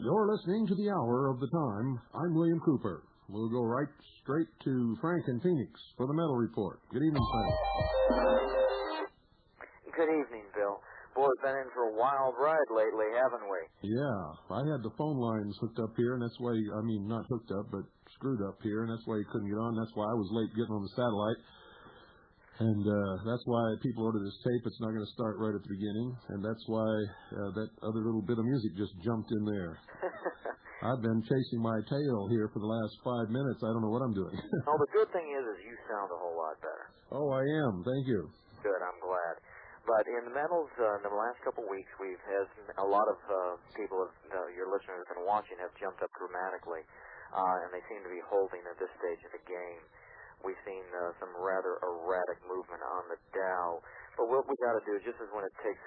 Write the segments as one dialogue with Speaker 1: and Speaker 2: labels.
Speaker 1: You're listening to the Hour of the Time. I'm William Cooper. We'll go right straight to Frank in Phoenix for the Metal Report. Good evening, Frank.
Speaker 2: Good evening, Bill. Boy, we've been in for a wild ride lately, haven't we?
Speaker 1: Yeah, I had the phone lines hooked up here, and that's why, not hooked up, but screwed up here, and that's why you couldn't get on. That's why I was late getting on the satellite. And that's why people ordered this tape. It's not going to start right at the beginning, and that's why that other little bit of music just jumped in there. I've been chasing my tail here for the last 5 minutes. I don't know what I'm doing.
Speaker 2: Oh, the good thing is you sound a whole lot better.
Speaker 1: Oh, I am. Thank you.
Speaker 2: Good, I'm glad. But in the metals, in the last couple of weeks, we've had a lot of people, your listeners have been watching, have jumped up dramatically, and they seem to be holding at this stage of the game. We've seen some rather erratic movement on the Dow. But what we got to do, just as when it takes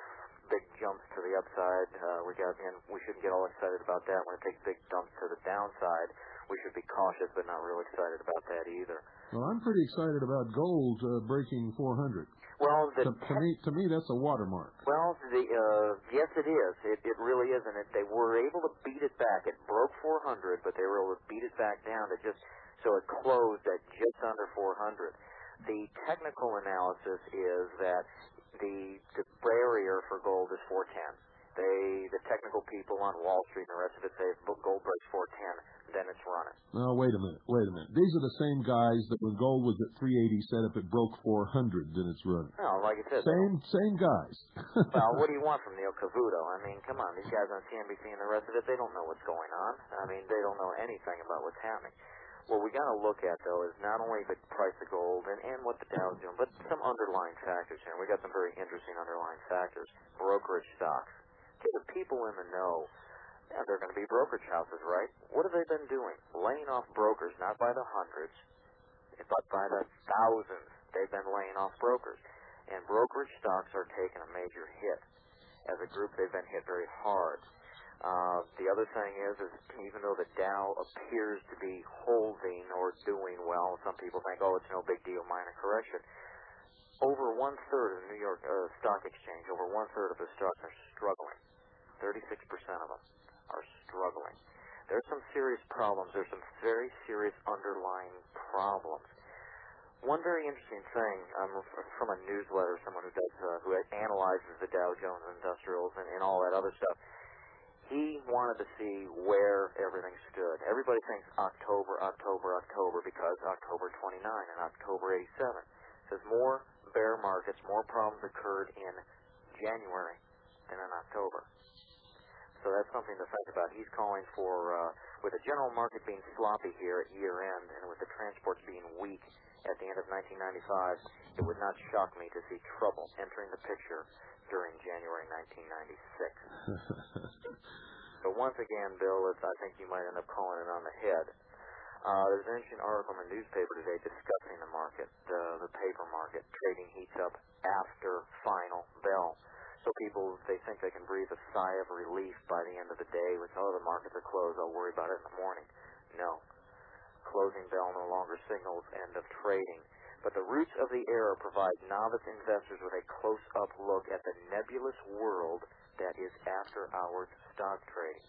Speaker 2: big jumps to the upside, we shouldn't get all excited about that. When it takes big jumps to the downside, we should be cautious, but not real excited about that either.
Speaker 1: Well, I'm pretty excited about gold breaking 400.
Speaker 2: Well,
Speaker 1: to me, that's a watermark.
Speaker 2: Well, yes, it is. It really is, and they were able to beat it back. It broke 400, but they were able to beat it back down to so it closed at just under 400. The technical analysis is that the barrier for gold is 410. The technical people on Wall Street and the rest of it say if gold breaks 410, then it's running.
Speaker 1: No, wait a minute. These are the same guys that when gold was at 380 said if it broke 400, then it's running.
Speaker 2: No, like I said.
Speaker 1: Same guys.
Speaker 2: Well, what do you want from Neil Cavuto? I mean, come on, these guys on CNBC and the rest of it, they don't know what's going on. I mean, they don't know anything about what's happening. What we got to look at, though, is not only the price of gold and what the Dow's doing, but some underlying factors here. We got some very interesting underlying factors. Brokerage stocks. Okay, the people in the know, they're going to be brokerage houses, right? What have they been doing? Laying off brokers, not by the hundreds, but by the thousands. They've been laying off brokers. And brokerage stocks are taking a major hit. As a group, they've been hit very hard. The other thing is even though the Dow appears to be holding or doing well, some people think, oh, it's no big deal, minor correction. Over 1/3 of the New York Stock Exchange, over 1/3 of the stocks are struggling. 36% of them are struggling. There's some serious problems. There's some very serious underlying problems. One very interesting thing from a newsletter, someone who analyzes the Dow Jones Industrials and all that other stuff. He wanted to see where everything stood. Everybody thinks October, because October 29 and October 87. Says more bear markets, more problems occurred in January than in October. So that's something to think about. He's calling for, with the general market being sloppy here at year end and with the transports being weak at the end of 1995, it would not shock me to see trouble entering the picture during January 1996. But once again, Bill, I think you might end up calling it on the head. There's an interesting article in the newspaper today discussing the market, the paper market. Trading heats up after final bell. So people, they think they can breathe a sigh of relief by the end of the day with, the markets are closed, I'll worry about it in the morning. No. Closing bell no longer signals end of trading. But the roots of the error provide novice investors with a close-up look at the nebulous world that is after-hours stock trading.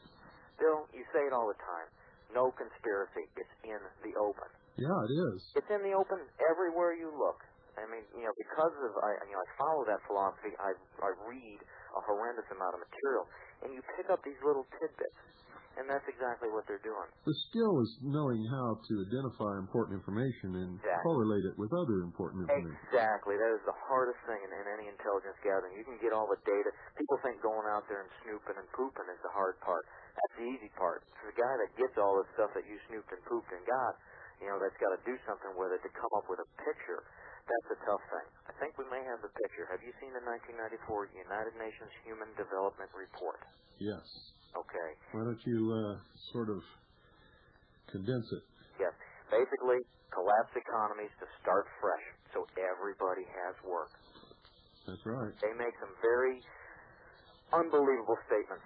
Speaker 2: Bill, you say it all the time. No conspiracy. It's in the open.
Speaker 1: Yeah, it is.
Speaker 2: It's in the open everywhere you look. I mean, because of, I follow that philosophy, I read a horrendous amount of material, and you pick up these little tidbits. And that's exactly what they're doing.
Speaker 1: The skill is knowing how to identify important information and correlate it with other important information.
Speaker 2: Exactly. That is the hardest thing in any intelligence gathering. You can get all the data. People think going out there and snooping and pooping is the hard part. That's the easy part. It's the guy that gets all the stuff that you snooped and pooped and got, that's got to do something with it to come up with a picture. That's the tough thing. I think we may have the picture. Have you seen the 1994 United Nations Human Development Report?
Speaker 1: Yes.
Speaker 2: Okay.
Speaker 1: Why don't you sort of condense it?
Speaker 2: Yes. Basically, collapse economies to start fresh so everybody has work.
Speaker 1: That's right.
Speaker 2: They make some very unbelievable statements.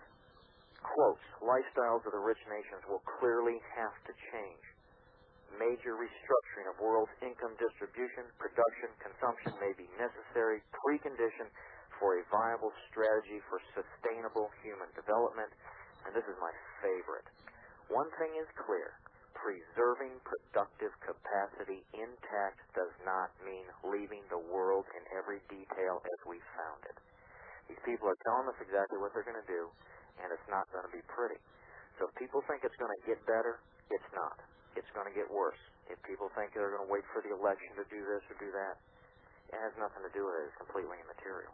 Speaker 2: Quotes, lifestyles of the rich nations will clearly have to change. Major restructuring of world's income distribution, production, consumption may be necessary precondition for a viable strategy for sustainable human development. and this is my favorite. One thing is clear. Preserving productive capacity intact does not mean leaving the world in every detail as we found it. These people are telling us exactly what they're going to do, and it's not going to be pretty. So if people think it's going to get better, it's not. It's going to get worse. If people think they're going to wait for the election to do this or do that, it has nothing to do with it. It's completely immaterial.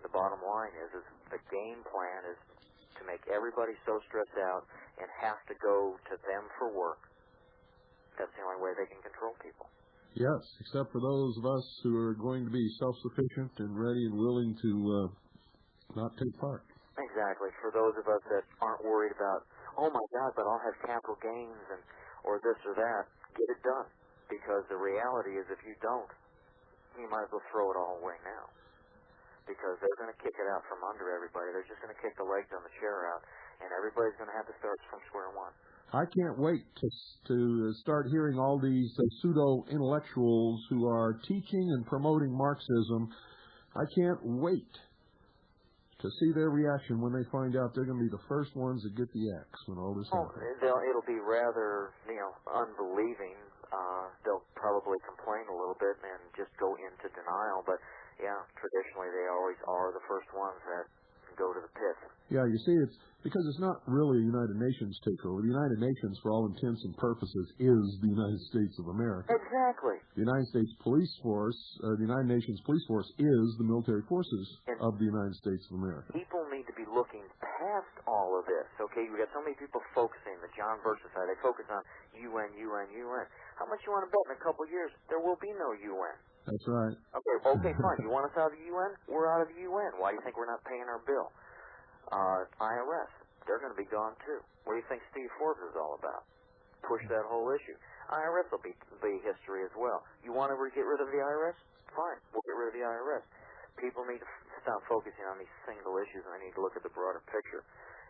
Speaker 2: The bottom line is the game plan is to make everybody so stressed out and have to go to them for work. That's the only way they can control people.
Speaker 1: Yes, except for those of us who are going to be self-sufficient and ready and willing to not take part.
Speaker 2: Exactly. For those of us that aren't worried about, oh my God, but I'll have capital gains and or this or that, get it done. Because the reality is if you don't, you might as well throw it all away now. Because they're going to kick it out from under everybody. They're just going to kick the legs on the chair out, and everybody's going to have to start from square one.
Speaker 1: I can't wait to start hearing all these pseudo-intellectuals who are teaching and promoting Marxism. I can't wait to see their reaction when they find out they're going to be the first ones that get the axe when all this happens.
Speaker 2: It'll be rather, unbelieving. They'll probably complain a little bit and just go into denial, but yeah, traditionally they always are the first ones that go to the pit.
Speaker 1: Yeah, you see, it's because it's not really a United Nations takeover. The United Nations, for all intents and purposes, is the United States of America.
Speaker 2: Exactly.
Speaker 1: The United States Police Force, the United Nations Police Force, is the military forces of the United States of America.
Speaker 2: People need to be looking past all of this. Okay, we got so many people focusing, the John Birch Society, they focus on UN. How much you want to bet in a couple of years there will be no UN?
Speaker 1: That's right.
Speaker 2: Okay, fine. You want us out of the UN? We're out of the UN. Why do you think we're not paying our bill? IRS, they're going to be gone too. What do you think Steve Forbes is all about? Push that whole issue. IRS will be history as well. You want to get rid of the IRS? Fine, we'll get rid of the IRS. People need to stop focusing on these single issues, and they need to look at the broader picture.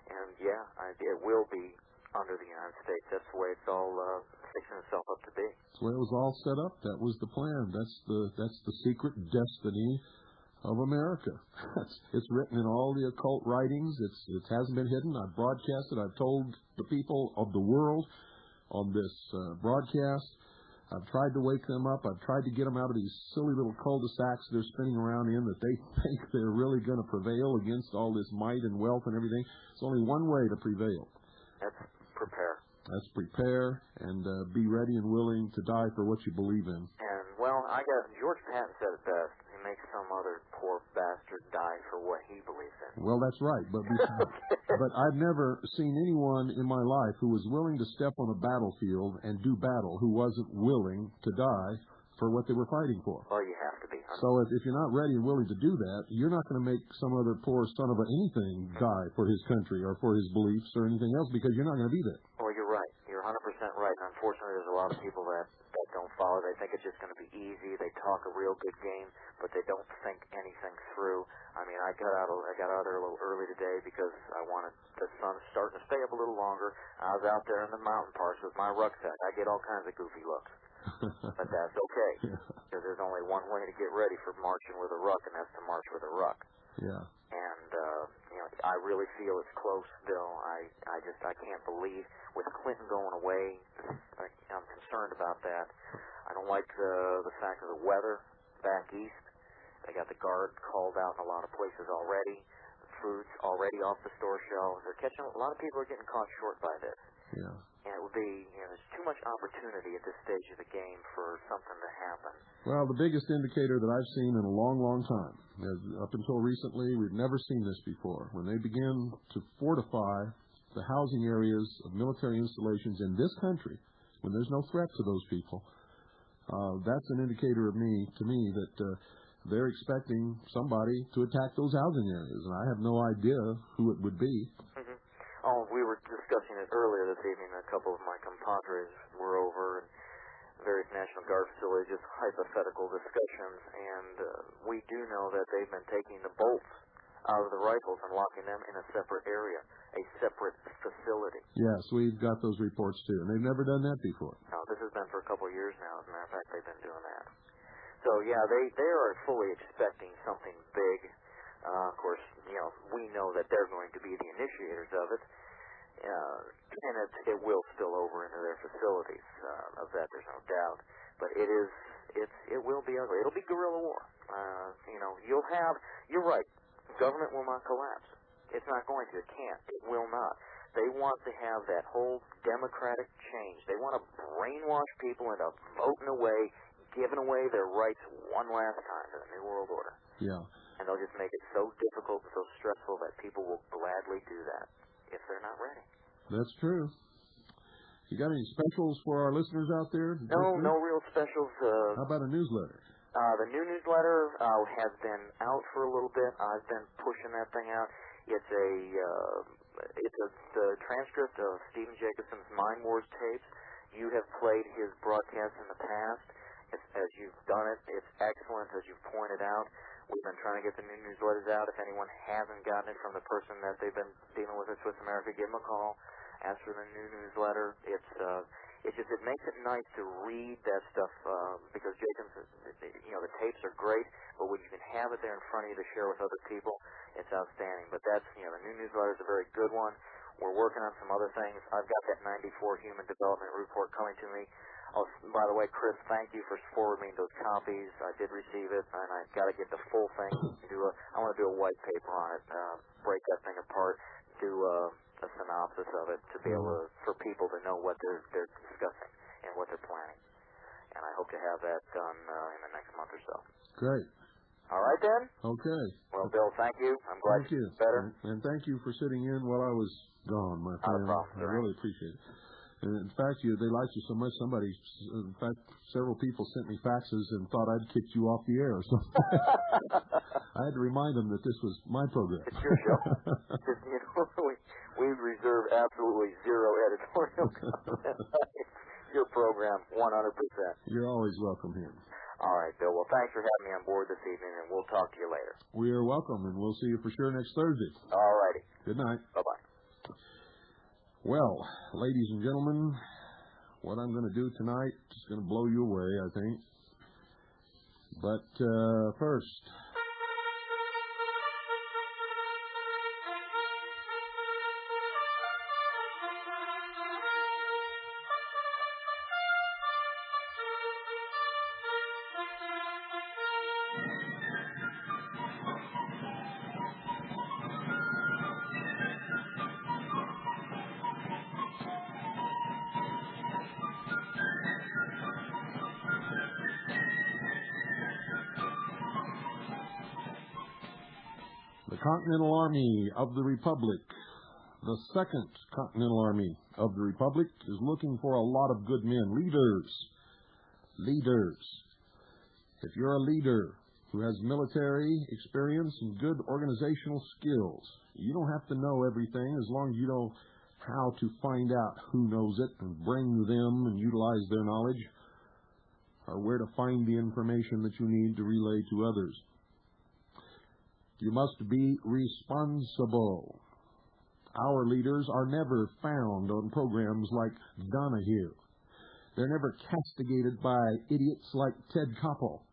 Speaker 2: And yeah, it will be under the United States. That's the way it's all fixing itself up to be.
Speaker 1: That's the way it was all set up. That was the plan. That's the secret destiny of America. It's written in all the occult writings. It hasn't been hidden. I've broadcasted. I've told the people of the world on this broadcast. I've tried to wake them up. I've tried to get them out of these silly little cul-de-sacs they're spinning around in that they think they're really going to prevail against all this might and wealth and everything. There's only one way to prevail.
Speaker 2: That's prepare.
Speaker 1: That's prepare and be ready and willing to die for what you believe in.
Speaker 2: And, George Patton said it best. He makes some other poor bastard die for what he believes in.
Speaker 1: Well, that's right. But I've never seen anyone in my life who was willing to step on a battlefield and do battle who wasn't willing to die for what they were fighting for.
Speaker 2: Well, you have to be.
Speaker 1: So if you're not ready and willing to do that, you're not going to make some other poor son of anything die for his country or for his beliefs or anything else because you're not going to be there.
Speaker 2: Well, you're right. You're 100% right. And unfortunately, there's a lot of people that don't follow. They think it's just going to be easy. They talk a real good game, but they don't think anything through. I mean, I got out there a little early today because I wanted the sun starting to stay up a little longer. I was out there in the mountain parks with my rucksack. I get all kinds of goofy looks. But that's okay, because there's only one way to get ready for marching with a ruck, and that's to march with a ruck.
Speaker 1: Yeah.
Speaker 2: And, I really feel it's close, Bill. I can't believe, with Clinton going away, I'm concerned about that. I don't like the fact of the weather back east. They got the guard called out in a lot of places already. Food's already off the store shelves. A lot of people are getting caught short by this.
Speaker 1: Yeah.
Speaker 2: And it would be, there's too much opportunity at this stage of the game for something to happen.
Speaker 1: Well, the biggest indicator that I've seen in a long, long time, up until recently, we've never seen this before. When they begin to fortify the housing areas of military installations in this country, when there's no threat to those people, that's an indicator to me that they're expecting somebody to attack those housing areas, and I have no idea who it would be.
Speaker 2: Mm-hmm. Oh, we were discussing it earlier this evening. A couple of my compadres were over in various National Guard facilities, just hypothetical discussions, and we do know that they've been taking the bolts out of the rifles and locking them in a separate area, a separate facility.
Speaker 1: Yes, we've got those reports too, and they've never done that before.
Speaker 2: No, this has been for a couple of years now. As a matter of fact, they've been doing that. So, yeah, they are fully expecting something big Of course, we know that they're going to be the initiators of it, and it will spill over into their facilities. Of that, there's no doubt. But it will be ugly. It'll be guerrilla war. You're right. Government will not collapse. It's not going to. It can't. It will not. They want to have that whole democratic change. They want to brainwash people into voting away, giving away their rights one last time to the New World Order.
Speaker 1: Yeah.
Speaker 2: And they'll just make it so difficult and so stressful that people will gladly do that if they're not ready.
Speaker 1: That's true. You got any specials for our listeners out there?
Speaker 2: No real specials.
Speaker 1: How about a newsletter?
Speaker 2: The new newsletter has been out for a little bit. I've been pushing that thing out. It's the transcript of Stephen Jacobson's Mind Wars tapes. You have played his broadcasts in the past. As you've done it, it's excellent, as you've pointed out. We've been trying to get the new newsletters out. If anyone hasn't gotten it from the person that they've been dealing with at Swiss America, give them a call. Ask for the new newsletter. It makes it nice to read that stuff because Jacobs, the tapes are great, but when you can have it there in front of you to share with other people, it's outstanding. But that's, the new newsletter is a very good one. We're working on some other things. I've got that 94 Human Development Report coming to me. Oh, by the way, Chris, thank you for forwarding me those copies. I did receive it, and I've got to get the full thing. I want to do a white paper on it, break that thing apart, do a synopsis of it to be able for people to know what they're discussing and what they're planning. And I hope to have that done in the next month or so.
Speaker 1: Great.
Speaker 2: All right, then?
Speaker 1: Okay.
Speaker 2: Well, Bill, thank you. I'm glad
Speaker 1: you're
Speaker 2: better.
Speaker 1: And thank you for sitting in while I was gone, my friend.
Speaker 2: Not a problem,
Speaker 1: I really appreciate it. And in fact, they liked you so much, several people sent me faxes and thought I'd kicked you off the air or something. I had to remind them that this was my program.
Speaker 2: It's your show. We reserve absolutely zero editorial comment. Your program, 100%.
Speaker 1: You're always welcome here.
Speaker 2: All right, Bill. Well, thanks for having me on board this evening, and we'll talk to you later.
Speaker 1: We are welcome, and we'll see you for sure next Thursday.
Speaker 2: All righty.
Speaker 1: Good night.
Speaker 2: Bye-bye.
Speaker 1: Well, ladies and gentlemen, what I'm going to do tonight is going to blow you away, I think. But first... The Continental Army of the Republic, the Second Continental Army of the Republic, is looking for a lot of good men, leaders. If you're a leader who has military experience and good organizational skills, you don't have to know everything as long as you know how to find out who knows it and bring them and utilize their knowledge, or where to find the information that you need to relay to others. You must be responsible. Our leaders are never found on programs like Donahue. They're never castigated by idiots like Ted Koppel.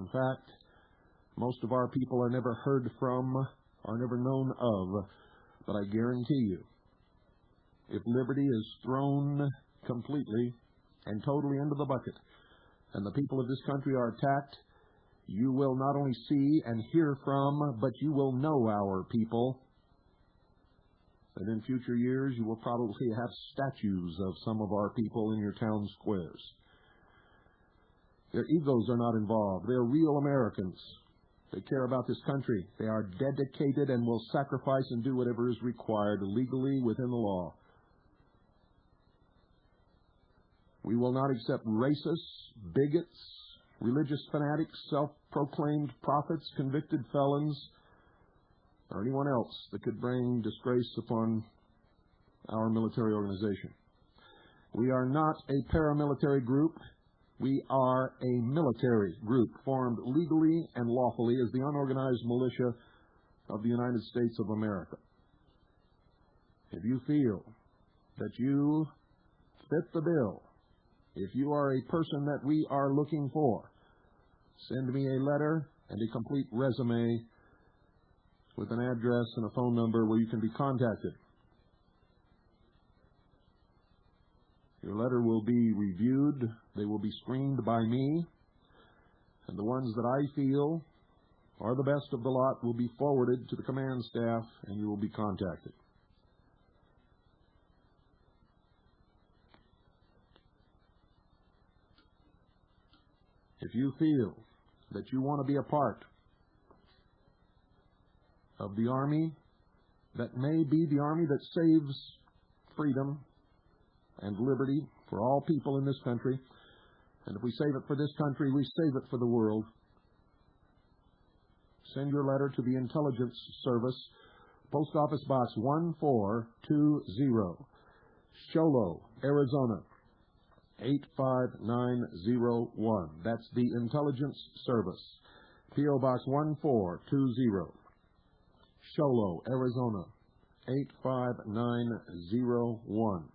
Speaker 1: In fact, most of our people are never heard from or never known of. But I guarantee you, if liberty is thrown completely and totally into the bucket, and the people of this country are attacked, you will not only see and hear from, but you will know our people. And in future years, you will probably have statues of some of our people in your town squares. Their egos are not involved. They're real Americans. They care about this country. They are dedicated and will sacrifice and do whatever is required legally within the law. We will not accept racists, bigots, religious fanatics, self-proclaimed prophets, convicted felons, or anyone else that could bring disgrace upon our military organization. We are not a paramilitary group. We are a military group formed legally and lawfully as the unorganized militia of the United States of America. If you feel that you fit the bill, if you are a person that we are looking for, send me a letter and a complete resume with an address and a phone number where you can be contacted. Your letter will be reviewed. They will be screened by me. And the ones that I feel are the best of the lot will be forwarded to the command staff, and you will be contacted. If you feel that you want to be a part of the Army that may be the Army that saves freedom and liberty for all people in this country, and if we save it for this country, we save it for the world, send your letter to the Intelligence Service, Post Office Box 1420, Sholo, Arizona, 85901. That's the Intelligence Service. P.O. Box 1420, Sholo, Arizona, 85901.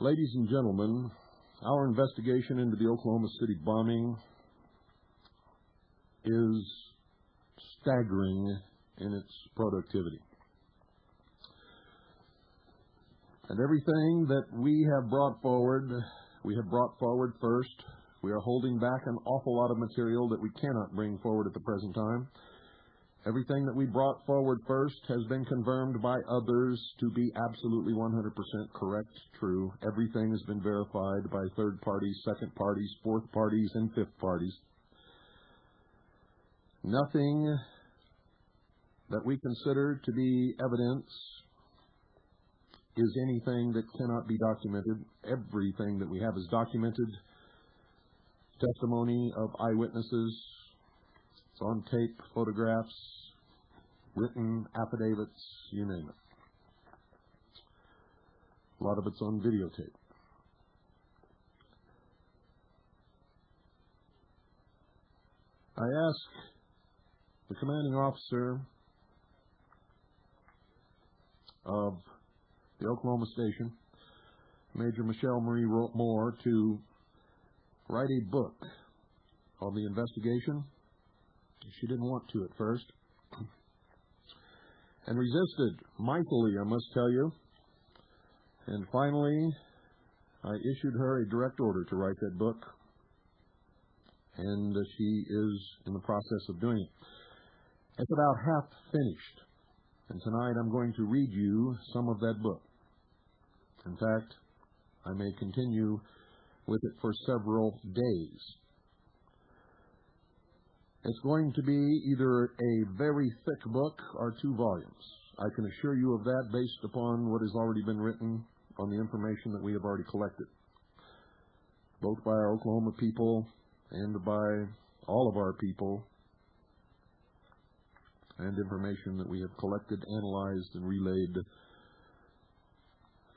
Speaker 1: Ladies and gentlemen, our investigation into the Oklahoma City bombing is staggering in its productivity. And everything that we have brought forward first. We are holding back an awful lot of material that we cannot bring forward at the present time. Everything that we brought forward first has been confirmed by others to be absolutely 100% correct, true. Everything has been verified by third parties, second parties, fourth parties, and fifth parties. Nothing that we consider to be evidence is anything that cannot be documented. Everything that we have is documented. Testimony of eyewitnesses. It's on tape, photographs, written affidavits, you name it. A lot of it's on videotape. I ask the commanding officer of the Oklahoma Station, Major Michelle Marie Moore, to write a book on the investigation. She didn't want to at first, and resisted mightily, I must tell you. And finally, I issued her a direct order to write that book, and she is in the process of doing it. It's about half finished, and tonight I'm going to read you some of that book. In fact, I may continue with it for several days. It's going to be either a very thick book or 2 volumes. I can assure you of that based upon what has already been written on the information that we have already collected, both by our Oklahoma people and by all of our people, and information that we have collected, analyzed, and relayed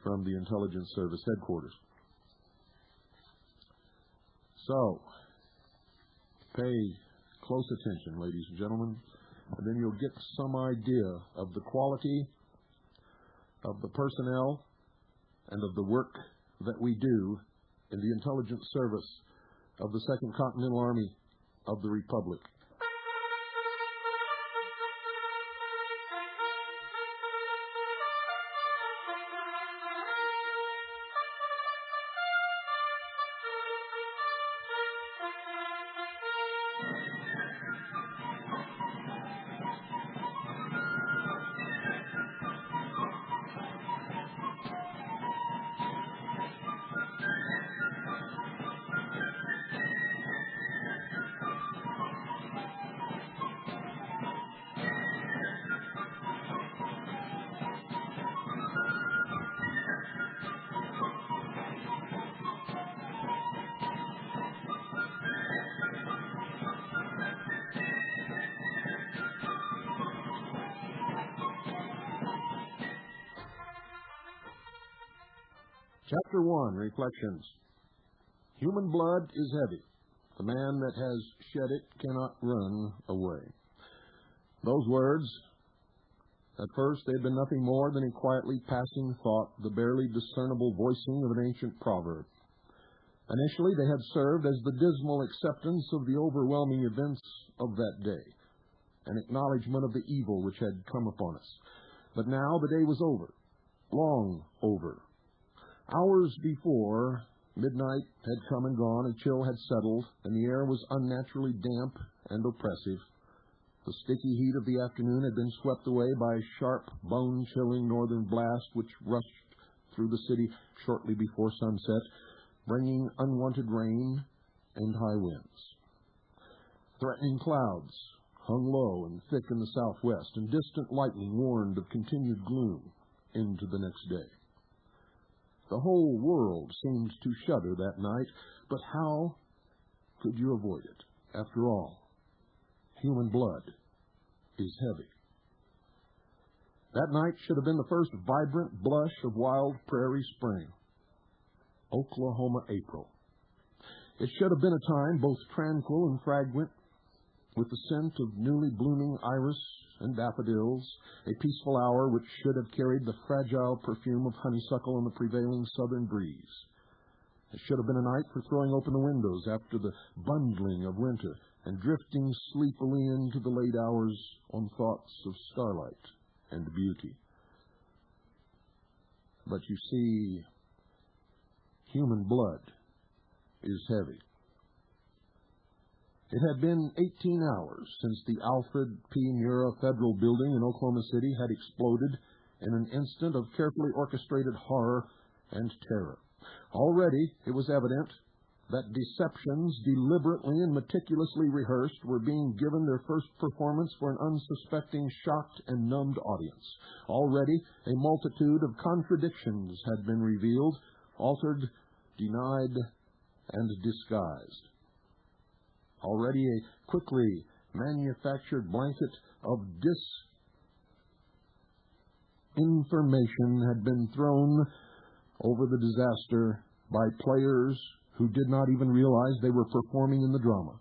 Speaker 1: from the Intelligence Service headquarters. So, pay close attention, ladies and gentlemen, and then you'll get some idea of the quality of the personnel and of the work that we do in the Intelligence Service of the Second Continental Army of the Republic. Chapter 1, Reflections. Human blood is heavy. The man that has shed it cannot run away. Those words, at first they had been nothing more than a quietly passing thought, the barely discernible voicing of an ancient proverb. Initially they had served as the dismal acceptance of the overwhelming events of that day, an acknowledgment of the evil which had come upon us. But now the day was over, long over. Hours before, midnight had come and gone, a chill had settled, and the air was unnaturally damp and oppressive. The sticky heat of the afternoon had been swept away by a sharp, bone-chilling northern blast which rushed through the city shortly before sunset, bringing unwanted rain and high winds. Threatening clouds hung low and thick in the southwest, and distant lightning warned of continued gloom into the next day. The whole world seemed to shudder that night, but how could you avoid it? After all, human blood is heavy. That night should have been the first vibrant blush of wild prairie spring, Oklahoma April. It should have been a time both tranquil and fragrant, with the scent of newly blooming iris and daffodils, a peaceful hour which should have carried the fragile perfume of honeysuckle in the prevailing southern breeze. It should have been a night for throwing open the windows after the bundling of winter and drifting sleepily into the late hours on thoughts of starlight and beauty. But you see, human blood is heavy. It had been 18 hours since the Alfred P. Murrah Federal Building in Oklahoma City had exploded in an instant of carefully orchestrated horror and terror. Already it was evident that deceptions deliberately and meticulously rehearsed were being given their first performance for an unsuspecting, shocked, and numbed audience. Already a multitude of contradictions had been revealed, altered, denied, and disguised. Already a quickly manufactured blanket of disinformation had been thrown over the disaster by players who did not even realize they were performing in the drama.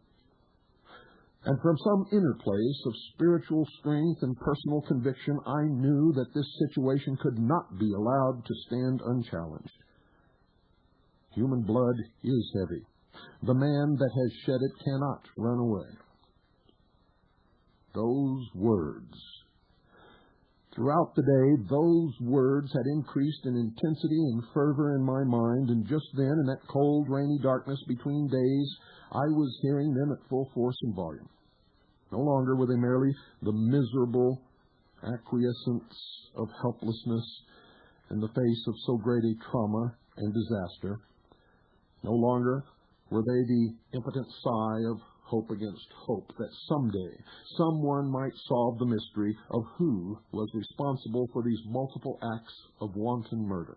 Speaker 1: And from some inner place of spiritual strength and personal conviction, I knew that this situation could not be allowed to stand unchallenged. Human blood is heavy. The man that has shed it cannot run away. Those words. Throughout the day, those words had increased in intensity and fervor in my mind, and just then, in that cold, rainy darkness between days, I was hearing them at full force and volume. No longer were they merely the miserable acquiescence of helplessness in the face of so great a trauma and disaster. No longer were they the impotent sigh of hope against hope that someday someone might solve the mystery of who was responsible for these multiple acts of wanton murder.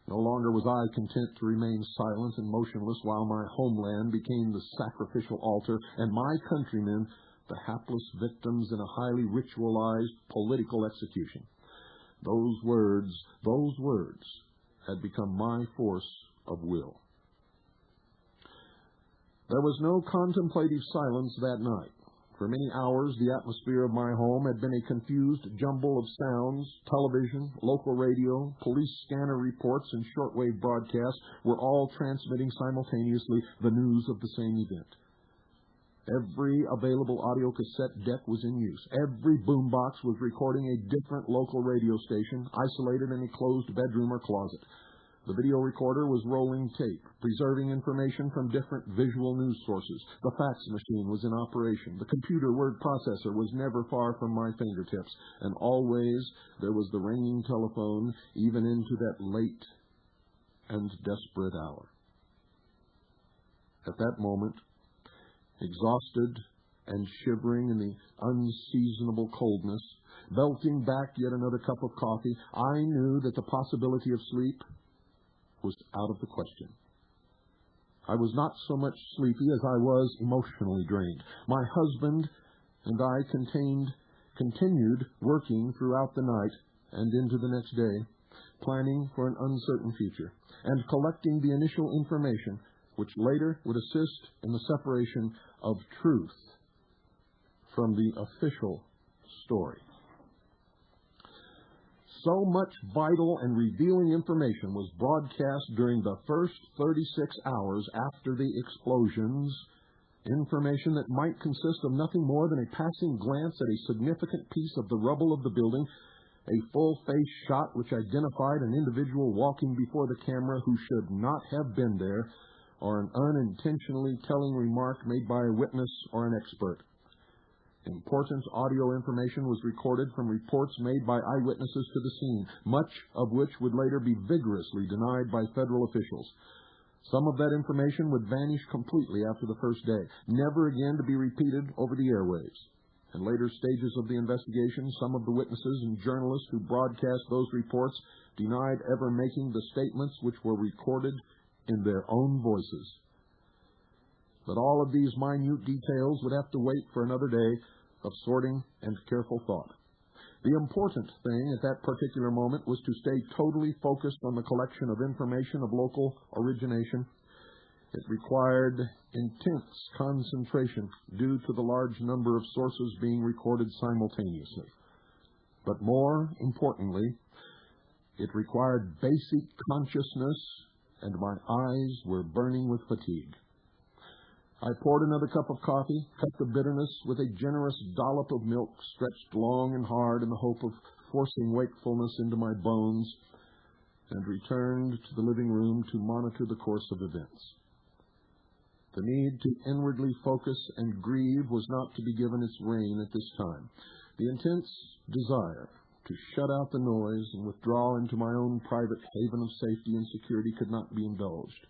Speaker 1: No longer was I content to remain silent and motionless while my homeland became the sacrificial altar and my countrymen the hapless victims in a highly ritualized political execution. Those words had become my force of will. There was no contemplative silence that night. For many hours, the atmosphere of my home had been a confused jumble of sounds. Television, local radio, police scanner reports, and shortwave broadcasts were all transmitting simultaneously the news of the same event. Every available audio cassette deck was in use. Every boombox was recording a different local radio station, isolated in a closed bedroom or closet. The video recorder was rolling tape, preserving information from different visual news sources. The fax machine was in operation. The computer word processor was never far from my fingertips. And always there was the ringing telephone, even into that late and desperate hour. At that moment, exhausted and shivering in the unseasonable coldness, belching back yet another cup of coffee, I knew that the possibility of sleep was out of the question. I was not so much sleepy as I was emotionally drained. My husband and I continued working throughout the night and into the next day, planning for an uncertain future, and collecting the initial information which later would assist in the separation of truth from the official story. So much vital and revealing information was broadcast during the first 36 hours after the explosions, information that might consist of nothing more than a passing glance at a significant piece of the rubble of the building, a full-face shot which identified an individual walking before the camera who should not have been there, or an unintentionally telling remark made by a witness or an expert. Important audio information was recorded from reports made by eyewitnesses to the scene, much of which would later be vigorously denied by federal officials. Some of that information would vanish completely after the first day, never again to be repeated over the airwaves. In later stages of the investigation, some of the witnesses and journalists who broadcast those reports denied ever making the statements which were recorded in their own voices. But all of these minute details would have to wait for another day of sorting and careful thought. The important thing at that particular moment was to stay totally focused on the collection of information of local origination. It required intense concentration due to the large number of sources being recorded simultaneously. But more importantly, it required basic consciousness, and my eyes were burning with fatigue. I poured another cup of coffee, cut the bitterness with a generous dollop of milk, stretched long and hard in the hope of forcing wakefulness into my bones, and returned to the living room to monitor the course of events. The need to inwardly focus and grieve was not to be given its rein at this time. The intense desire to shut out the noise and withdraw into my own private haven of safety and security could not be indulged.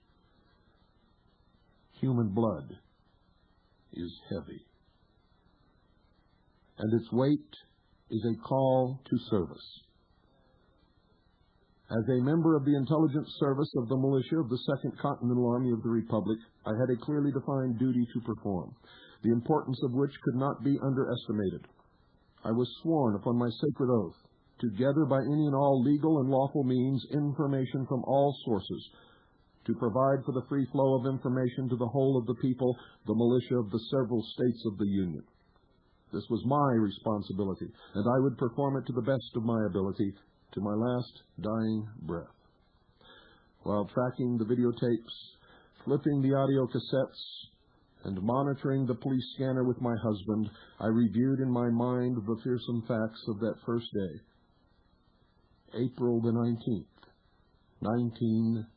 Speaker 1: Human blood is heavy, and its weight is a call to service. As a member of the intelligence service of the militia of the 2nd Continental Army of the Republic, I had a clearly defined duty to perform, the importance of which could not be underestimated. I was sworn upon my sacred oath to gather by any and all legal and lawful means information from all sources, to provide for the free flow of information to the whole of the people, the militia of the several states of the Union. This was my responsibility, and I would perform it to the best of my ability, to my last dying breath. While tracking the videotapes, flipping the audio cassettes, and monitoring the police scanner with my husband, I reviewed in my mind the fearsome facts of that first day. April the 19th, 1995.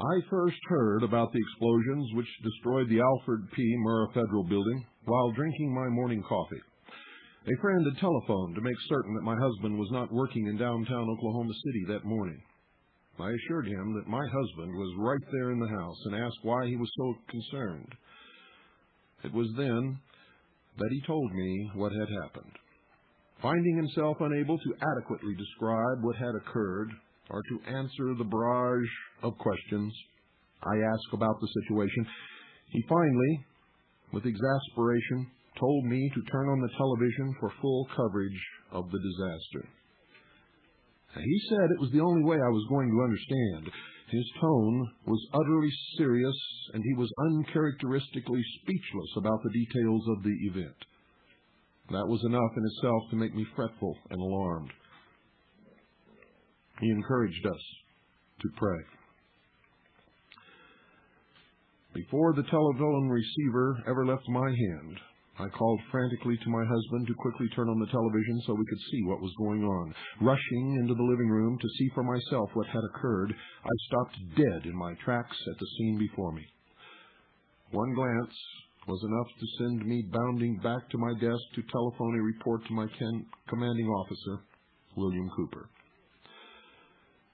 Speaker 1: I first heard about the explosions which destroyed the Alfred P. Murrah Federal Building while drinking my morning coffee. A friend had telephoned to make certain that my husband was not working in downtown Oklahoma City that morning. I assured him that my husband was right there in the house and asked why he was so concerned. It was then that he told me what had happened. Finding himself unable to adequately describe what had occurred or to answer the barrage of questions I asked about the situation, he finally, with exasperation, told me to turn on the television for full coverage of the disaster. He said it was the only way I was going to understand. His tone was utterly serious, and he was uncharacteristically speechless about the details of the event. That was enough in itself to make me fretful and alarmed. He encouraged us to pray. Before the telephone receiver ever left my hand, I called frantically to my husband to quickly turn on the television so we could see what was going on. Rushing into the living room to see for myself what had occurred, I stopped dead in my tracks at the scene before me. One glance was enough to send me bounding back to my desk to telephone a report to my commanding officer, William Cooper.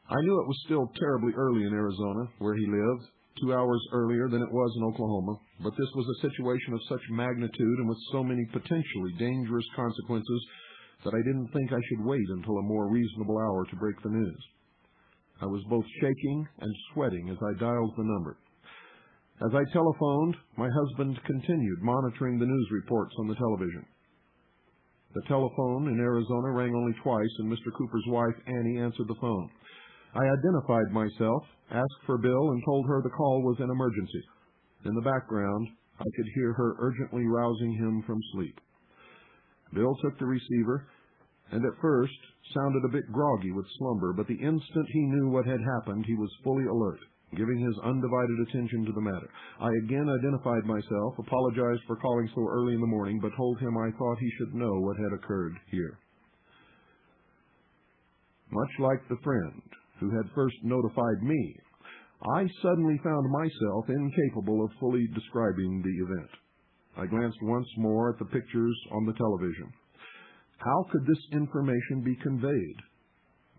Speaker 1: I knew it was still terribly early in Arizona, where he lived, 2 hours earlier than it was in Oklahoma, but this was a situation of such magnitude and with so many potentially dangerous consequences that I didn't think I should wait until a more reasonable hour to break the news. I was both shaking and sweating as I dialed the number. As I telephoned, my husband continued monitoring the news reports on the television. The telephone in Arizona rang only twice, and Mr. Cooper's wife, Annie, answered the phone. I identified myself, asked for Bill, and told her the call was an emergency. In the background, I could hear her urgently rousing him from sleep. Bill took the receiver, and at first sounded a bit groggy with slumber, but the instant he knew what had happened, he was fully alert, giving his undivided attention to the matter. I again identified myself, apologized for calling so early in the morning, but told him I thought he should know what had occurred here. Much like the friend who had first notified me, I suddenly found myself incapable of fully describing the event. I glanced once more at the pictures on the television. How could this information be conveyed?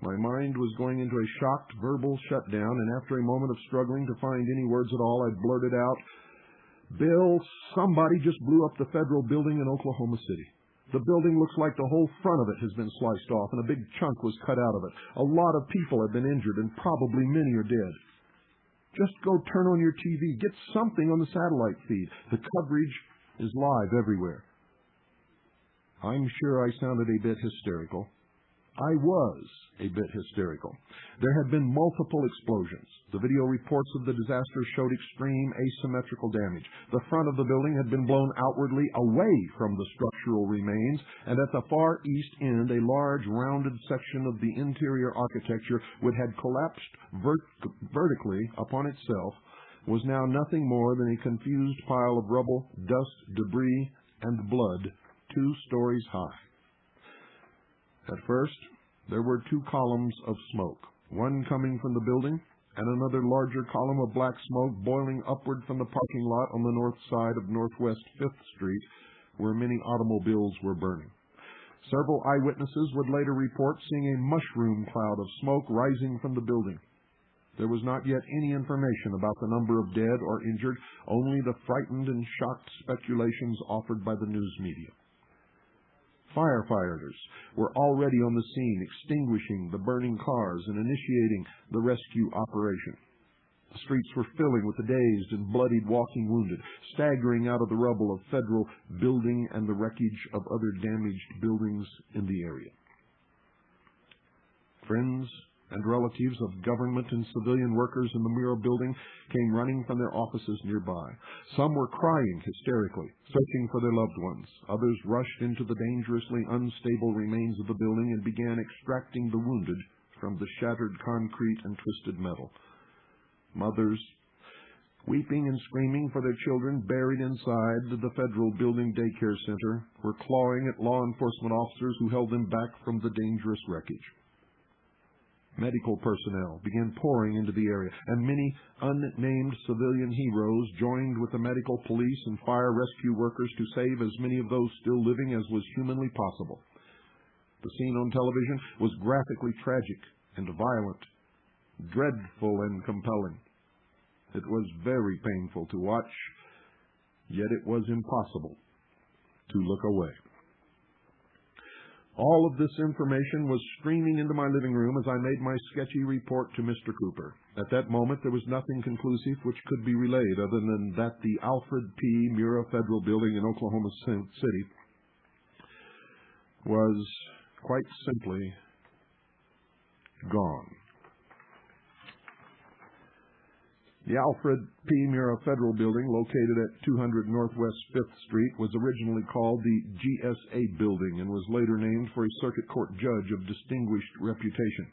Speaker 1: My mind was going into a shocked verbal shutdown, and after a moment of struggling to find any words at all, I blurted out, "Bill, somebody just blew up the federal building in Oklahoma City. The building looks like the whole front of it has been sliced off, and a big chunk was cut out of it. A lot of people have been injured, and probably many are dead. Just go turn on your TV. Get something on the satellite feed. The coverage is live everywhere." I'm sure I sounded a bit hysterical. I was a bit hysterical. There had been multiple explosions. The video reports of the disaster showed extreme asymmetrical damage. The front of the building had been blown outwardly away from the structural remains, and at the far east end, a large rounded section of the interior architecture, which had collapsed vertically upon itself, was now nothing more than a confused pile of rubble, dust, debris, and blood 2 stories high. At first, there were 2 columns of smoke, one coming from the building and another larger column of black smoke boiling upward from the parking lot on the north side of Northwest 5th Street, where many automobiles were burning. Several eyewitnesses would later report seeing a mushroom cloud of smoke rising from the building. There was not yet any information about the number of dead or injured, only the frightened and shocked speculations offered by the news media. Firefighters were already on the scene, extinguishing the burning cars and initiating the rescue operation. The streets were filling with the dazed and bloodied walking wounded, staggering out of the rubble of federal building and the wreckage of other damaged buildings in the area. Friends and relatives of government and civilian workers in the Murrah building came running from their offices nearby. Some were crying hysterically, searching for their loved ones. Others rushed into the dangerously unstable remains of the building and began extracting the wounded from the shattered concrete and twisted metal. Mothers, weeping and screaming for their children buried inside the federal building daycare center, were clawing at law enforcement officers who held them back from the dangerous wreckage. medical personnel began pouring into the area, and many unnamed civilian heroes joined with the medical police and fire rescue workers to save as many of those still living as was humanly possible. The scene on television was graphically tragic and violent, dreadful and compelling. It was very painful to watch, yet it was impossible to look away. All of this information was streaming into my living room as I made my sketchy report to Mr. Cooper. At that moment, there was nothing conclusive which could be relayed other than that the Alfred P. Murrah Federal Building in Oklahoma City was quite simply gone. The Alfred P. Murrah Federal Building, located at 200 Northwest 5th Street, was originally called the GSA Building and was later named for a circuit court judge of distinguished reputation.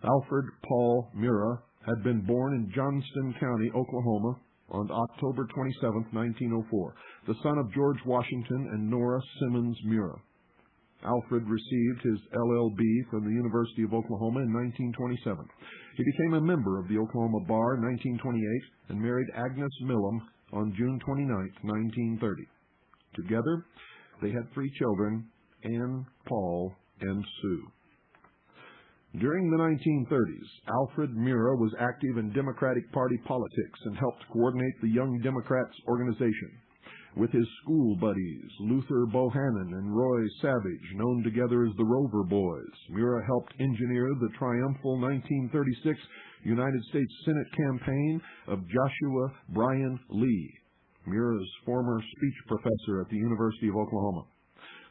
Speaker 1: Alfred Paul Murrah had been born in Johnston County, Oklahoma, on October 27, 1904, the son of George Washington and Nora Simmons Murrah. Alfred received his LL.B. from the University of Oklahoma in 1927. He became a member of the Oklahoma Bar in 1928 and married Agnes Millam on June 29, 1930. Together, they had 3 children, Ann, Paul, and Sue. During the 1930s, Alfred Murrah was active in Democratic Party politics and helped coordinate the Young Democrats organization. With his school buddies, Luther Bohannon and Roy Savage, known together as the Rover Boys, Murrah helped engineer the triumphal 1936 United States Senate campaign of Joshua Bryan Lee, Murrah's former speech professor at the University of Oklahoma.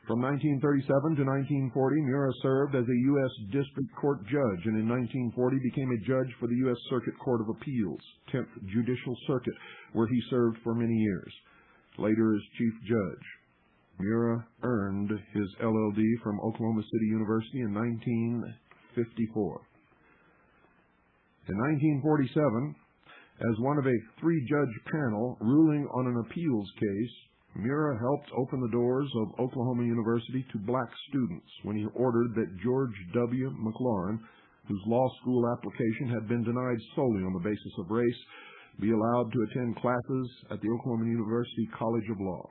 Speaker 1: From 1937 to 1940, Murrah served as a U.S. District Court judge, and in 1940 became a judge for the U.S. Circuit Court of Appeals, 10th Judicial Circuit, where he served for many years. Later as chief judge, Murrah earned his LL.D. from Oklahoma City University in 1954. In 1947, as one of a 3-judge panel ruling on an appeals case, Murrah helped open the doors of Oklahoma University to black students when he ordered that George W. McLaurin, whose law school application had been denied solely on the basis of race, be allowed to attend classes at the Oklahoma University College of Law.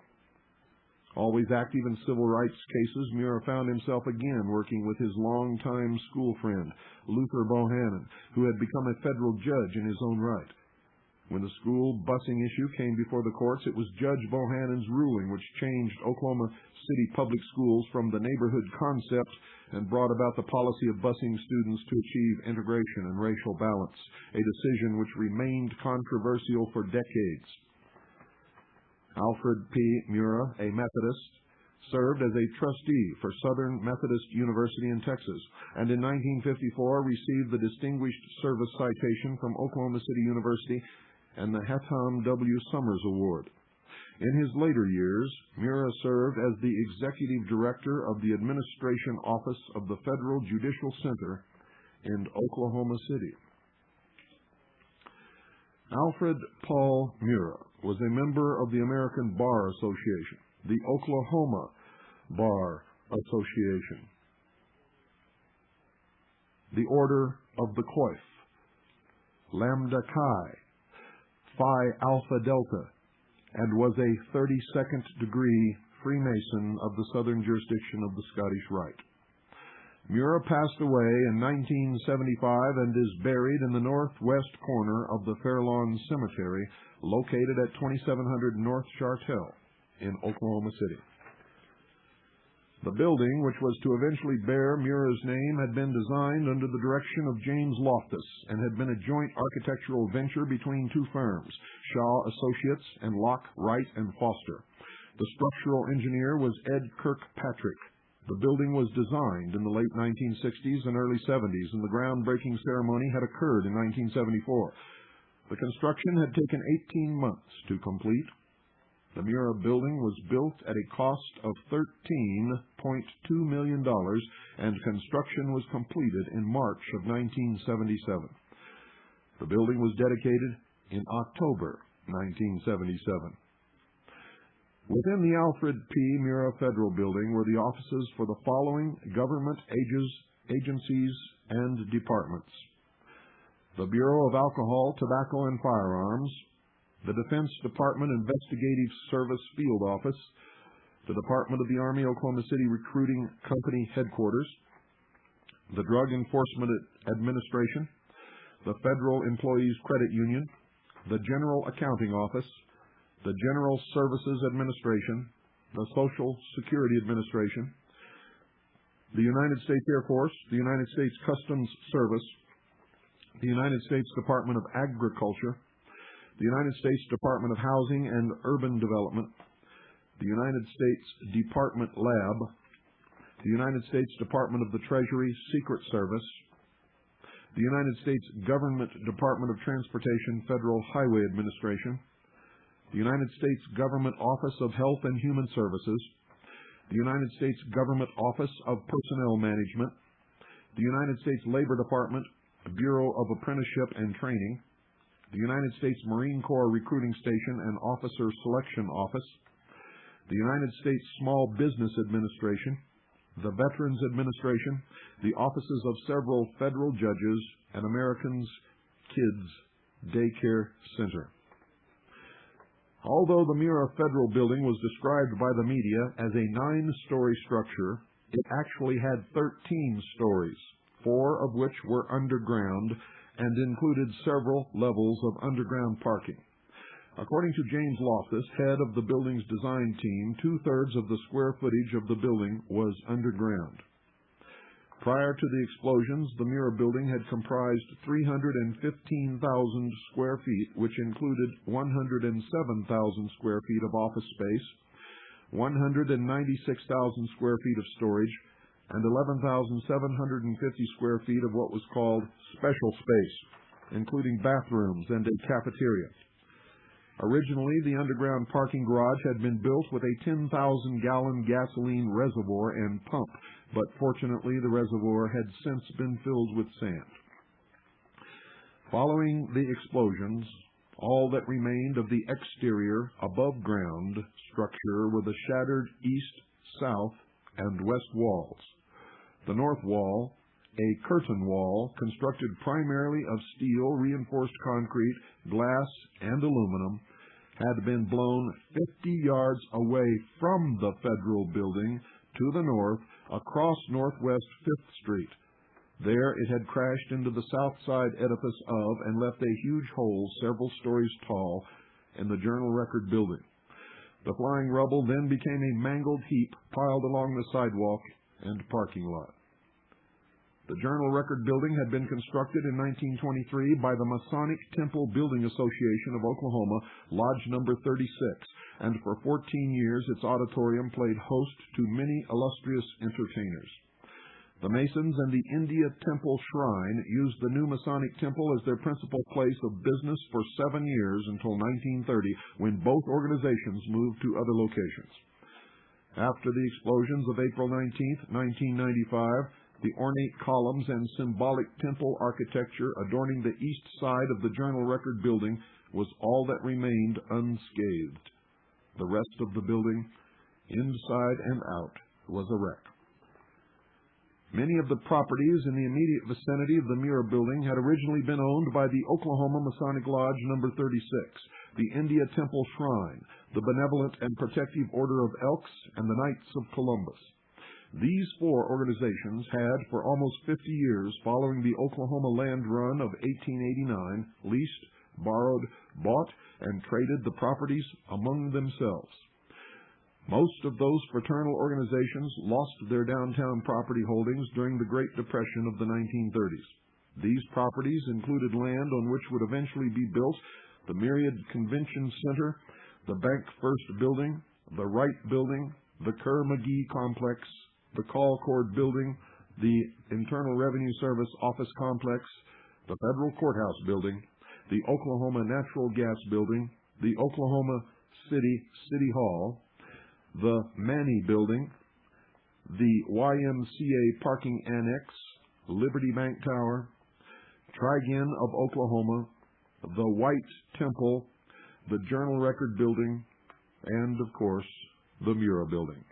Speaker 1: Always active in civil rights cases, Murrah found himself again working with his longtime school friend, Luther Bohannon, who had become a federal judge in his own right. When the school busing issue came before the courts, it was Judge Bohannon's ruling which changed Oklahoma City public schools from the neighborhood concept and brought about the policy of busing students to achieve integration and racial balance, a decision which remained controversial for decades. Alfred P. Murrah, a Methodist, served as a trustee for Southern Methodist University in Texas, and in 1954 received the Distinguished Service Citation from Oklahoma City University and the Hatham W. Summers Award. In his later years, Murrah served as the executive director of the Administration Office of the Federal Judicial Center in Oklahoma City. Alfred Paul Murrah was a member of the American Bar Association, the Oklahoma Bar Association, the Order of the Coif, Lambda Chi, Phi Alpha Delta, and was a 32nd degree Freemason of the Southern Jurisdiction of the Scottish Rite. Murrah passed away in 1975 and is buried in the northwest corner of the Fairlawn Cemetery, located at 2700 North Chartel in Oklahoma City. The building, which was to eventually bear Murrah's name, had been designed under the direction of James Loftus and had been a joint architectural venture between 2 firms, Shaw Associates and Locke, Wright and Foster. The structural engineer was Ed Kirkpatrick. The building was designed in the late 1960s and early 70s, and the groundbreaking ceremony had occurred in 1974. The construction had taken 18 months to complete. The Murrah building was built at a cost of $13.2 million, and construction was completed in March of 1977. The building was dedicated in October 1977. Within the Alfred P. Murrah Federal Building were the offices for the following government agencies and departments: the Bureau of Alcohol, Tobacco, and Firearms, the Defense Department Investigative Service Field Office, the Department of the Army, Oklahoma City Recruiting Company Headquarters, the Drug Enforcement Administration, the Federal Employees Credit Union, the General Accounting Office, the General Services Administration, the Social Security Administration, the United States Air Force, the United States Customs Service, the United States Department of Agriculture, the United States Department of Housing and Urban Development, the United States Department Lab, the United States Department of the Treasury Secret Service, the United States Government Department of Transportation Federal Highway Administration, the United States Government Office of Health and Human Services, the United States Government Office of Personnel Management, the United States Labor Department, Bureau of Apprenticeship and Training, the United States Marine Corps Recruiting Station and Officer Selection Office, the United States Small Business Administration, the Veterans Administration, the offices of several federal judges, and Americans Kids Daycare Center. Although the Mira Federal Building was described by the media as a 9-story structure, it actually had 13 stories, 4 of which were underground and included several levels of underground parking. According to James Loftus, head of the building's design team, 2/3 of the square footage of the building was underground. Prior to the explosions, the Mira building had comprised 315,000 square feet, which included 107,000 square feet of office space, 196,000 square feet of storage, and 11,750 square feet of what was called special space, including bathrooms and a cafeteria. Originally, the underground parking garage had been built with a 10,000-gallon gasoline reservoir and pump, but fortunately the reservoir had since been filled with sand. Following the explosions, all that remained of the exterior, above-ground structure were the shattered east, south, and west walls. The north wall, a curtain wall constructed primarily of steel, reinforced concrete, glass, and aluminum, had been blown 50 yards away from the federal building to the north across Northwest 5th Street. There it had crashed into the south side edifice of and left a huge hole several stories tall in the Journal-Record building. The flying rubble then became a mangled heap piled along the sidewalk and parking lot. The Journal-Record building had been constructed in 1923 by the Masonic Temple Building Association of Oklahoma, Lodge Number 36, and for 14 years its auditorium played host to many illustrious entertainers. The Masons and the India Temple Shrine used the new Masonic Temple as their principal place of business for 7 years until 1930, when both organizations moved to other locations. After the explosions of April 19, 1995, the ornate columns and symbolic temple architecture adorning the east side of the Journal-Record building was all that remained unscathed. The rest of the building, inside and out, was a wreck. Many of the properties in the immediate vicinity of the Mira building had originally been owned by the Oklahoma Masonic Lodge Number 36, the India Temple Shrine, the Benevolent and Protective Order of Elks, and the Knights of Columbus. These 4 organizations had, for almost 50 years following the Oklahoma Land Run of 1889, leased, borrowed, bought, and traded the properties among themselves. Most of those fraternal organizations lost their downtown property holdings during the Great Depression of the 1930s. These properties included land on which would eventually be built the Myriad Convention Center, the Bank First Building, the Wright Building, the Kerr-McGee Complex, the Colcord Building, the Internal Revenue Service Office Complex, the Federal Courthouse Building, the Oklahoma Natural Gas Building, the Oklahoma City Hall, the Manny Building, the YMCA Parking Annex, Liberty Bank Tower, Trigen of Oklahoma, the White Temple, the Journal-Record Building, and, of course, the Mira Building.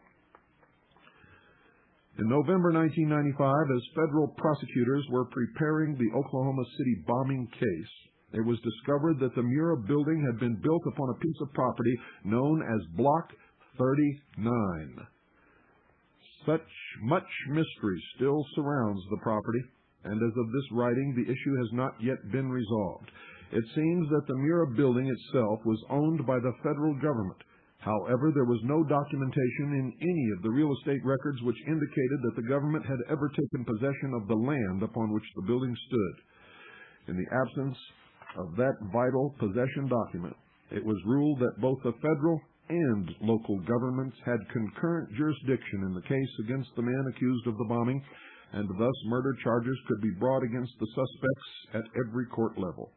Speaker 1: In November 1995, as federal prosecutors were preparing the Oklahoma City bombing case, it was discovered that the Murrah building had been built upon a piece of property known as Block 39. Such much mystery still surrounds the property, and as of this writing, the issue has not yet been resolved. It seems that the Murrah building itself was owned by the federal government. However, there was no documentation in any of the real estate records which indicated that the government had ever taken possession of the land upon which the building stood. In the absence of that vital possession document, it was ruled that both the federal and local governments had concurrent jurisdiction in the case against the man accused of the bombing, and thus murder charges could be brought against the suspects at every court level.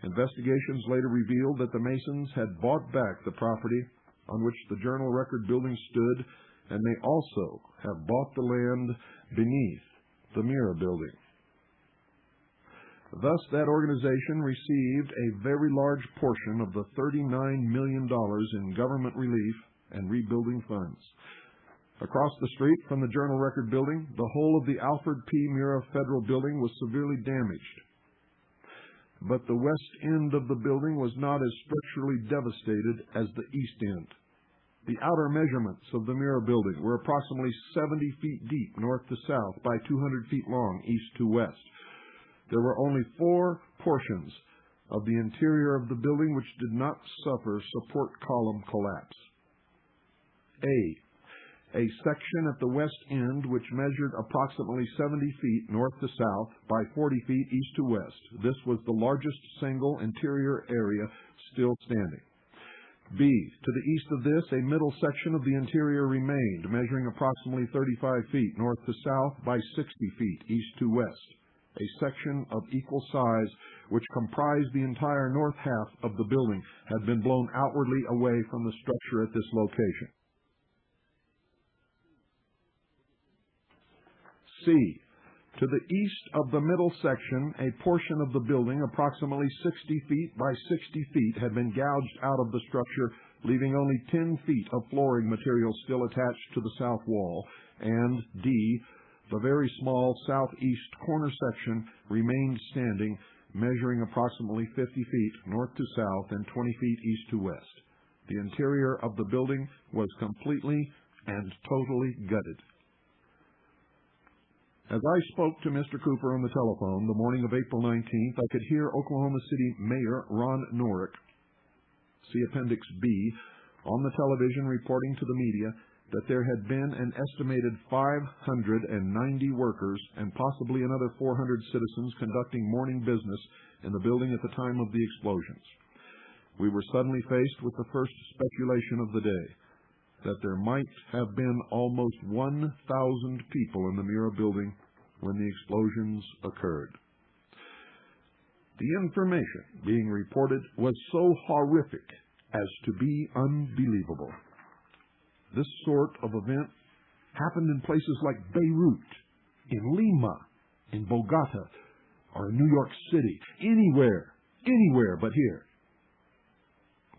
Speaker 1: Investigations later revealed that the Masons had bought back the property on which the Journal Record building stood, and they also have bought the land beneath the Murrah building. Thus, that organization received a very large portion of the $39 million in government relief and rebuilding funds. Across the street from the Journal Record building, the whole of the Alfred P. Murrah Federal Building was severely damaged. But the west end of the building was not as structurally devastated as the east end. The outer measurements of the Murrah building were approximately 70 feet deep north to south by 200 feet long east to west. There were only 4 portions of the interior of the building which did not suffer support column collapse. A section at the west end which measured approximately 70 feet north to south by 40 feet east to west. This was the largest single interior area still standing. B, to the east of this, a middle section of the interior remained, measuring approximately 35 feet north to south by 60 feet east to west. A section of equal size, which comprised the entire north half of the building, had been blown outwardly away from the structure at this location. C. To the east of the middle section, a portion of the building, approximately 60 feet by 60 feet, had been gouged out of the structure, leaving only 10 feet of flooring material still attached to the south wall. And D. The very small southeast corner section remained standing, measuring approximately 50 feet north to south and 20 feet east to west. The interior of the building was completely and totally gutted. As I spoke to Mr. Cooper on the telephone the morning of April 19th, I could hear Oklahoma City Mayor Ron Norick, see Appendix B, on the television reporting to the media that there had been an estimated 590 workers and possibly another 400 citizens conducting morning business in the building at the time of the explosions. We were suddenly faced with the first speculation of the day, that there might have been almost 1,000 people in the Murrah building when the explosions occurred. The information being reported was so horrific as to be unbelievable. This sort of event happened in places like Beirut, in Lima, in Bogota, or in New York City, anywhere but here.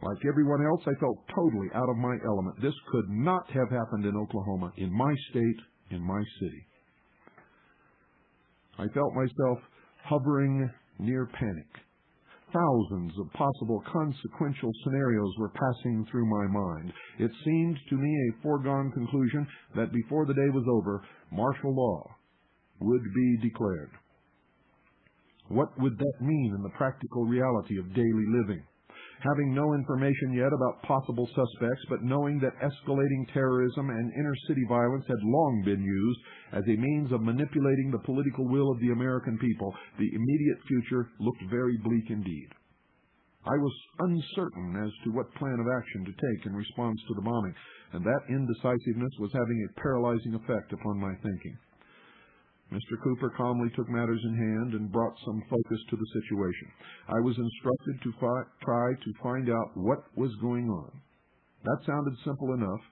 Speaker 1: Like everyone else, I felt totally out of my element. This could not have happened in Oklahoma, in my state, in my city. I felt myself hovering near panic. Thousands of possible consequential scenarios were passing through my mind. It seemed to me a foregone conclusion that before the day was over, martial law would be declared. What would that mean in the practical reality of daily living? Having no information yet about possible suspects, but knowing that escalating terrorism and inner-city violence had long been used as a means of manipulating the political will of the American people, the immediate future looked very bleak indeed. I was uncertain as to what plan of action to take in response to the bombing, and that indecisiveness was having a paralyzing effect upon my thinking. Mr. Cooper calmly took matters in hand and brought some focus to the situation. I was instructed to try to find out what was going on. That sounded simple enough,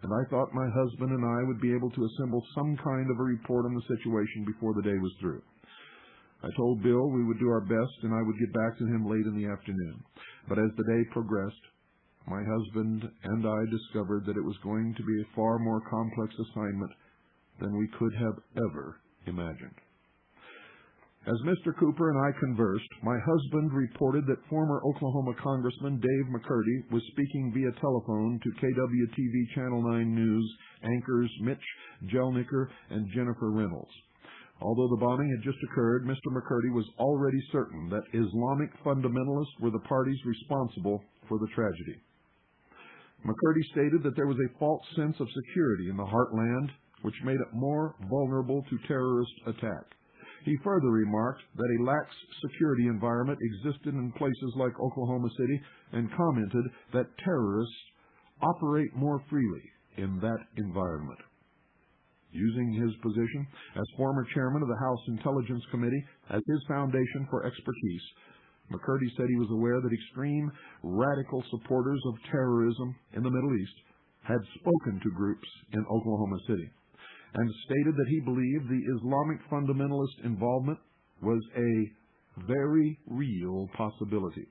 Speaker 1: and I thought my husband and I would be able to assemble some kind of a report on the situation before the day was through. I told Bill we would do our best and I would get back to him late in the afternoon. But as the day progressed, my husband and I discovered that it was going to be a far more complex assignment than we could have ever imagined. As Mr. Cooper and I conversed, my husband reported that former Oklahoma Congressman Dave McCurdy was speaking via telephone to KWTV Channel 9 News anchors Mitch Jelniker and Jennifer Reynolds. Although the bombing had just occurred, Mr. McCurdy was already certain that Islamic fundamentalists were the parties responsible for the tragedy. McCurdy stated that there was a false sense of security in the heartland, which made it more vulnerable to terrorist attack. He further remarked that a lax security environment existed in places like Oklahoma City and commented that terrorists operate more freely in that environment. Using his position as former chairman of the House Intelligence Committee as his foundation for expertise, McCurdy said he was aware that extreme radical supporters of terrorism in the Middle East had spoken to groups in Oklahoma City, and stated that he believed the Islamic fundamentalist involvement was a very real possibility.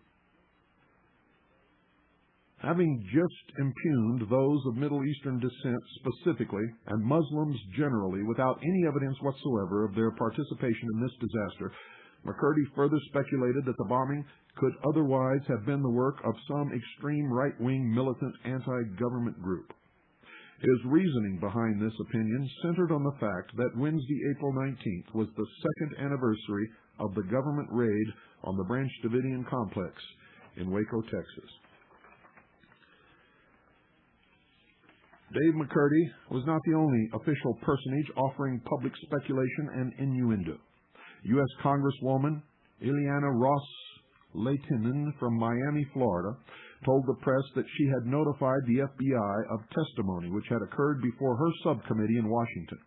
Speaker 1: Having just impugned those of Middle Eastern descent specifically, and Muslims generally, without any evidence whatsoever of their participation in this disaster, McCurdy further speculated that the bombing could otherwise have been the work of some extreme right-wing militant anti-government group. His reasoning behind this opinion centered on the fact that Wednesday, April 19th, was the second anniversary of the government raid on the Branch Davidian complex in Waco, Texas. Dave McCurdy was not the only official personage offering public speculation and innuendo. U.S. Congresswoman Ileana Ross Lehtinen from Miami, Florida, told the press that she had notified the FBI of testimony which had occurred before her subcommittee in Washington.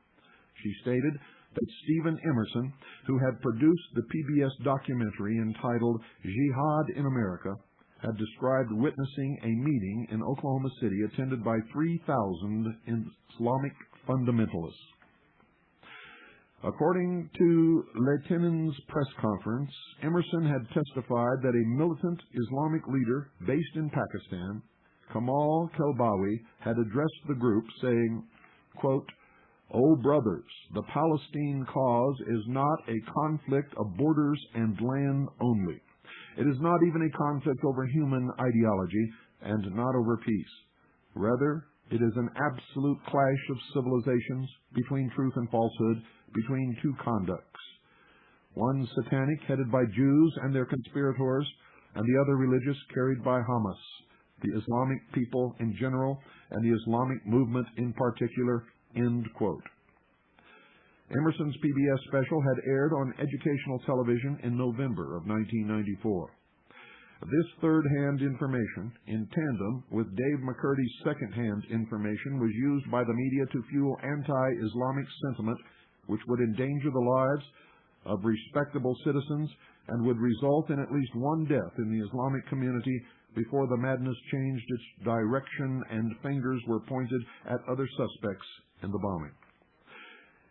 Speaker 1: She stated that Stephen Emerson, who had produced the PBS documentary entitled Jihad in America, had described witnessing a meeting in Oklahoma City attended by 3,000 Islamic fundamentalists. According to Lehtinen's press conference, Emerson had testified that a militant Islamic leader based in Pakistan, Kamal Kelbawi, had addressed the group saying, quote, "O brothers, the Palestine cause is not a conflict of borders and land only. It is not even a conflict over human ideology and not over peace. Rather, it is an absolute clash of civilizations between truth and falsehood, between two conducts. One satanic, headed by Jews and their conspirators, and the other religious, carried by Hamas, the Islamic people in general, and the Islamic movement in particular," end quote. Emerson's PBS special had aired on educational television in November of 1994. This third-hand information, in tandem with Dave McCurdy's second-hand information, was used by the media to fuel anti-Islamic sentiment which would endanger the lives of respectable citizens and would result in at least one death in the Islamic community before the madness changed its direction and fingers were pointed at other suspects in the bombing.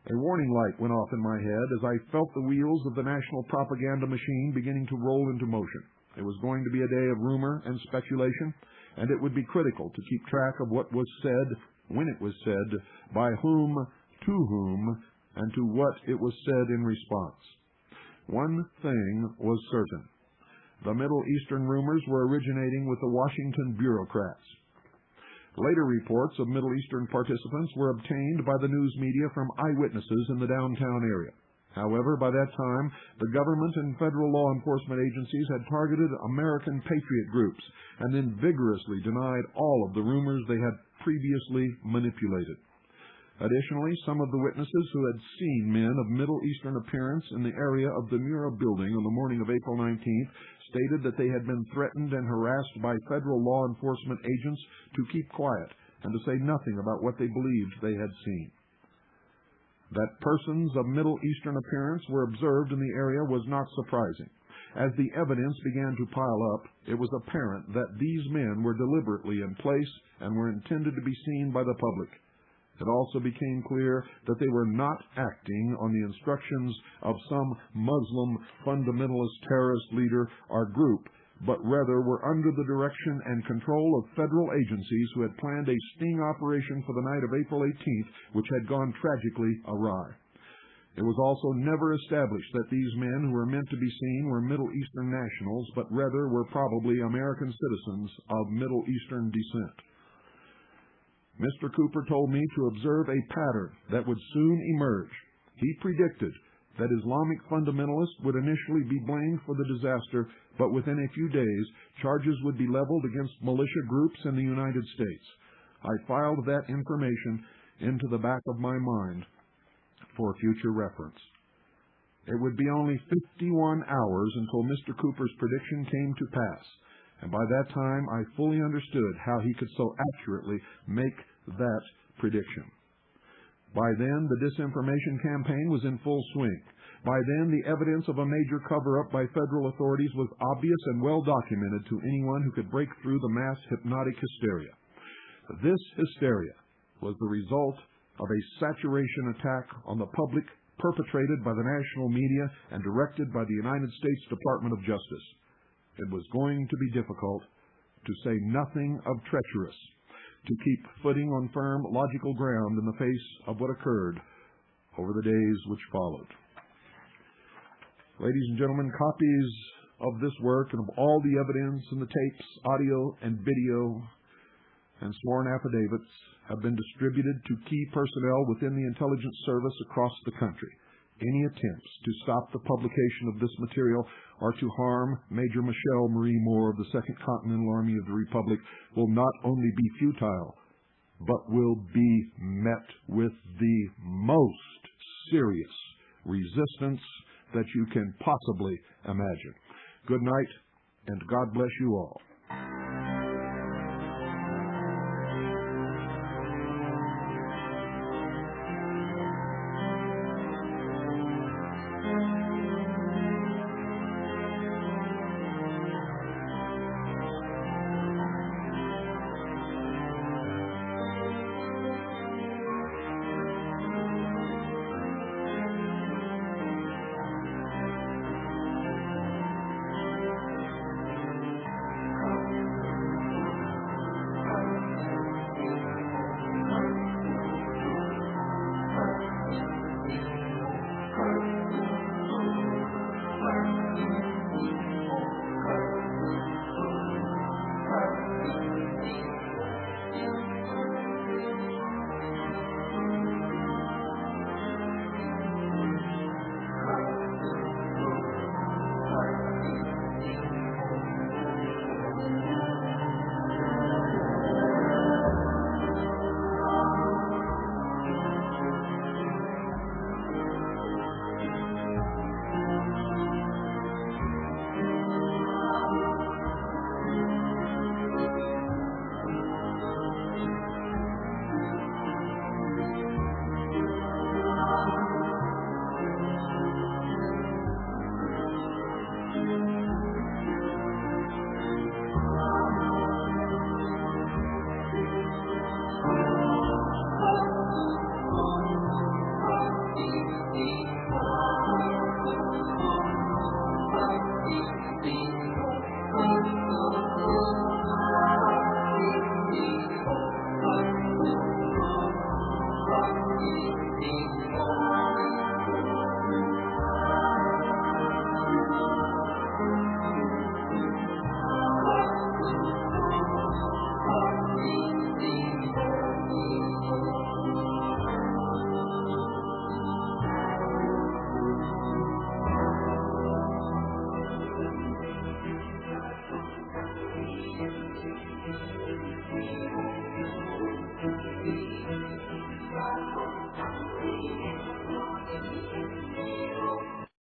Speaker 1: A warning light went off in my head as I felt the wheels of the national propaganda machine beginning to roll into motion. It was going to be a day of rumor and speculation, and it would be critical to keep track of what was said, when it was said, by whom, to whom, and to what it was said in response. One thing was certain. The Middle Eastern rumors were originating with the Washington bureaucrats. Later reports of Middle Eastern participants were obtained by the news media from eyewitnesses in the downtown area. However, by that time, the government and federal law enforcement agencies had targeted American patriot groups and then vigorously denied all of the rumors they had previously manipulated. Additionally, some of the witnesses who had seen men of Middle Eastern appearance in the area of the Mura building on the morning of April 19th stated that they had been threatened and harassed by federal law enforcement agents to keep quiet and to say nothing about what they believed they had seen. That persons of Middle Eastern appearance were observed in the area was not surprising. As the evidence began to pile up, it was apparent that these men were deliberately in place and were intended to be seen by the public. It also became clear that they were not acting on the instructions of some Muslim fundamentalist terrorist leader or group, but rather were under the direction and control of federal agencies who had planned a sting operation for the night of April 18th, which had gone tragically awry. It was also never established that these men who were meant to be seen were Middle Eastern nationals, but rather were probably American citizens of Middle Eastern descent. Mr. Cooper told me to observe a pattern that would soon emerge. He predicted that Islamic fundamentalists would initially be blamed for the disaster, but within a few days, charges would be leveled against militia groups in the United States. I filed that information into the back of my mind for future reference. It would be only 51 hours until Mr. Cooper's prediction came to pass, and by that time I fully understood how he could so accurately make that prediction. By then, the disinformation campaign was in full swing. By then, the evidence of a major cover-up by federal authorities was obvious and well documented to anyone who could break through the mass hypnotic hysteria. This hysteria was the result of a saturation attack on the public perpetrated by the national media and directed by the United States Department of Justice. It was going to be difficult, to say nothing of treacherous, to keep footing on firm, logical ground in the face of what occurred over the days which followed. Ladies and gentlemen, copies of this work and of all the evidence and the tapes, audio and video, and sworn affidavits have been distributed to key personnel within the intelligence service across the country. Any attempts to stop the publication of this material or to harm Major Michelle Marie Moore of the 2nd Continental Army of the Republic will not only be futile, but will be met with the most serious resistance that you can possibly imagine. Good night, and God bless you all.